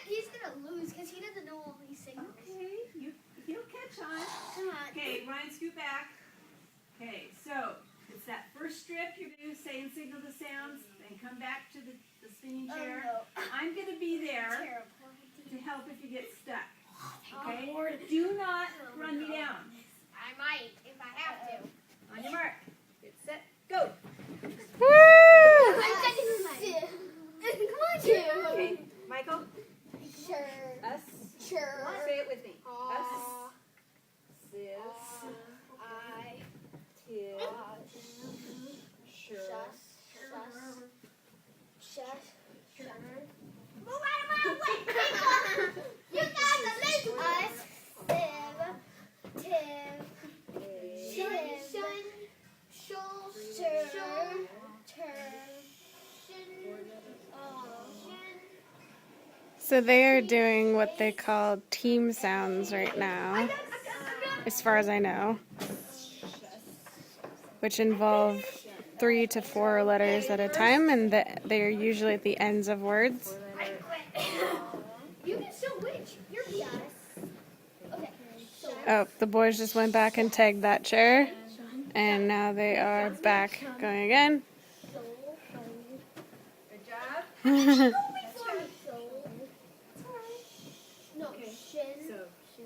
He's gonna lose because he doesn't know all these things. Okay, he'll catch on. Okay, Ryan, scoot back. Okay, so it's that first strip you're going to say and signal the sounds, then come back to the spinning chair. Oh, no. I'm going to be there to help if you get stuck. Okay? Do not run me down. I might if I have to. On your mark. Get set, go. Come on, Jim. Okay, Michael, Sure. us. Sure. Say it with me. Us. Sis. I. Till. Sure. Shush. Move out of my way! You guys are lazy. Us. Tiv. So they are doing what they call team sounds right now, as far as I know, which involve 3 to 4 letters at a time, and they are usually at the ends of words. You can still witch. You're biased. Okay. Oh, the boys just went back and tagged that chair, and now they are back going again. Good job. No, shin.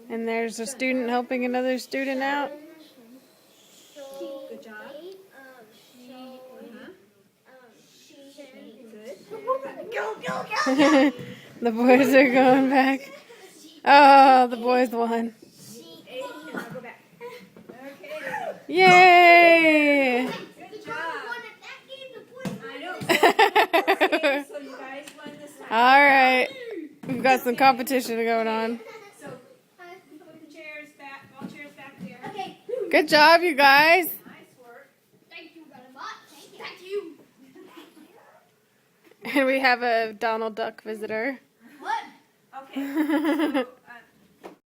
And there's a student helping another student out. Good job. The boys are going back. Oh, the boys won. Go back. Okay. Yay! Good job. I know. So you guys won this time. All right. We've got some competition going on. So put the chairs back, all chairs back there. Okay. Good job, you guys. Nice work. Thank you very much. Thank you. And we have a Donald Duck visitor. What? Okay. So